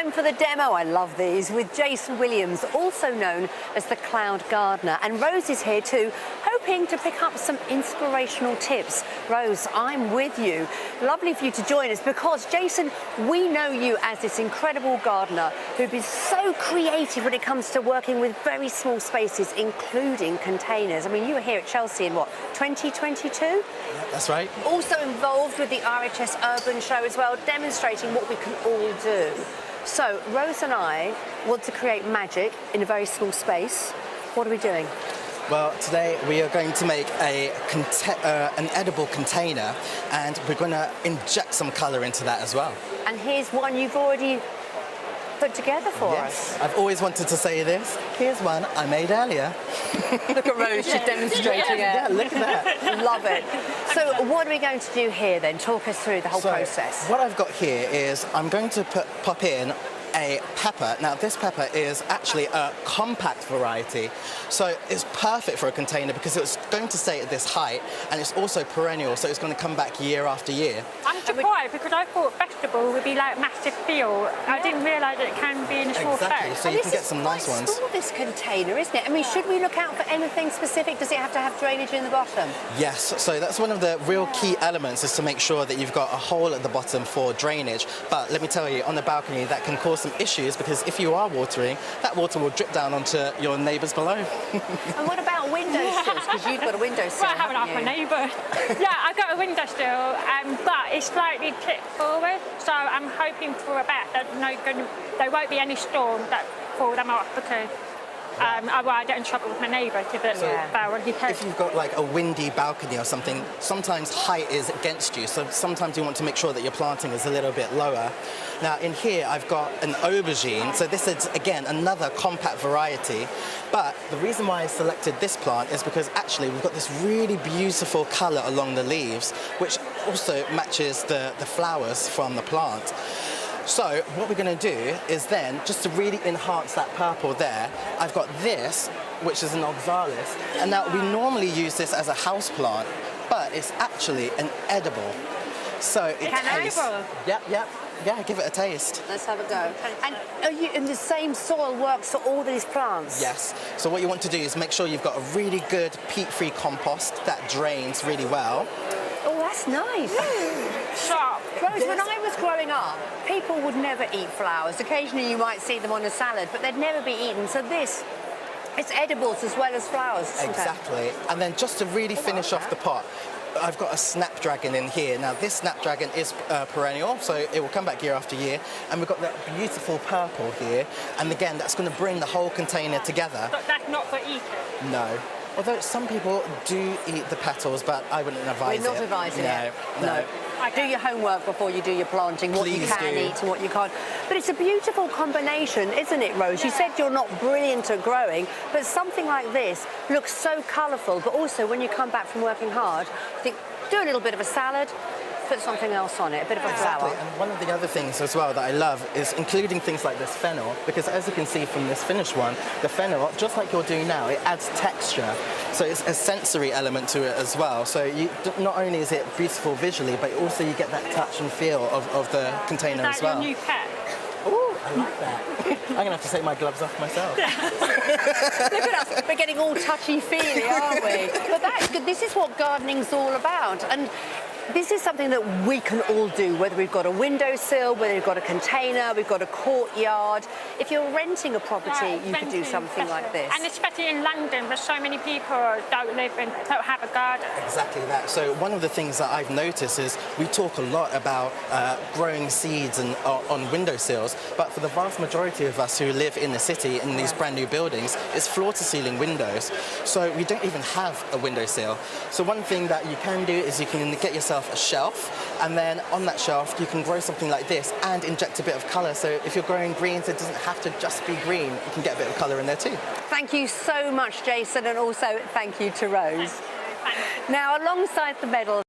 Time for the demo. I love these, with Jason Williams, also known as the Cloud Gardener. And Rose is here too, hoping to pick up some inspirational tips. Rose, I'm with you. Lovely for you to join us because, Jason, we know you as this incredible gardener who'd be so creative when it comes to working with very small spaces, including containers. I mean, you were here at Chelsea in, what, 2022? Yeah, that's right. Also involved with the RHS Urban Show as well, demonstrating what we can all do. So, Rose and I want to create magic in a very small space. What are we doing? Well, today we are going to make an edible container, and we're going to inject some colour into that as well. And here's one you've already put together for us. I've always wanted to say this. Here's one I made earlier. Look at Rose, she's demonstrating it. Yeah, look at that. Love it. So what are we going to do here then? Talk us through the whole process. What I've got here is I'm going to pop in a pepper. Now this pepper is actually a compact variety, so it's perfect for a container because it's going to stay at this height, and it's also perennial, so it's going to come back year after year. I'm surprised because I thought vegetable would be like massive field. Yeah. I didn't realise it can be in a small Exactly, so you can get some nice ones. Small, this container, isn't it? I mean, should we look out for anything specific? Does it have to have drainage in the bottom? Yes, so that's one of the real key elements, is to make sure that you've got a hole at the bottom for drainage. But let me tell you, on the balcony that can cause some issues, because if you are watering, that water will drip down onto your neighbours below. And what about windowsills? Because you've got a windowsill. Well, I haven't asked my neighbour. Yeah, I've got a windowsill, but it's slightly tipped forward, so I'm hoping for a bet that there won't be any storm that fall them off, because I get in trouble with my neighbour if it's fell on his head. If you've got like a windy balcony or something, sometimes height is against you, so sometimes you want to make sure that your planting is a little bit lower. Now in here I've got an aubergine, so this is again another compact variety, but the reason why I selected this plant is because actually we've got this really beautiful colour along the leaves, which also matches the flowers from the plant. So what we're going to do is then, just to really enhance that purple there, I've got this, which is an oxalis, and now we normally use this as a house plant, but it's actually an edible. So it tastes. Yeah, give it a taste. Let's have a go. And are you in the same soil works for all these plants? Yes. So what you want to do is make sure you've got a really good peat-free compost that drains really well. Oh, that's nice. Sharp. Rose, when I was growing up, people would never eat flowers. Occasionally you might see them on a salad, but they'd never be eaten. So this, it's edibles as well as flowers. Exactly. And then just to really finish off the pot, I've got a snapdragon in here. Now this snapdragon is perennial, so it will come back year after year. And we've got that beautiful purple here. And again, that's going to bring the whole container together. But that's not for eating? No. Although some people do eat the petals, but I wouldn't advise it. We're not advising it. No. Do your homework before you do your planting, what you can eat and what you can't. But it's a beautiful combination, isn't it, Rose? You said you're not brilliant at growing, but something like this looks so colourful, but also when you come back from working hard, think, do a little bit of a salad, put something else on it, a bit of a flower. And one of the other things as well that I love is including things like this fennel, because as you can see from this finished one, the fennel, just like you're doing now, it adds texture. So it's a sensory element to it as well. So not only is it beautiful visually, but also you get that touch and feel of the container as well. Is that your new pet? Ooh, I like that. I'm going to have to take my gloves off myself. Look at us, we're getting all touchy-feely, aren't we? But that's good. This is what gardening's all about. And this is something that we can all do, whether we've got a windowsill, whether we've got a container, we've got a courtyard. If you're renting a property, you could do something like this. And especially in London, where so many people don't have a garden. Exactly that. So one of the things that I've noticed is we talk a lot about growing seeds and on windowsills, but for the vast majority of us who live in the city in these brand new buildings, it's floor-to-ceiling windows. So we don't even have a windowsill. So one thing that you can do is you can get yourself a shelf, and then on that shelf you can grow something like this and inject a bit of colour. So if you're growing greens, it doesn't have to just be green, you can get a bit of colour in there too. Thank you so much, Jason, and also thank you to Rose. Now, alongside the medal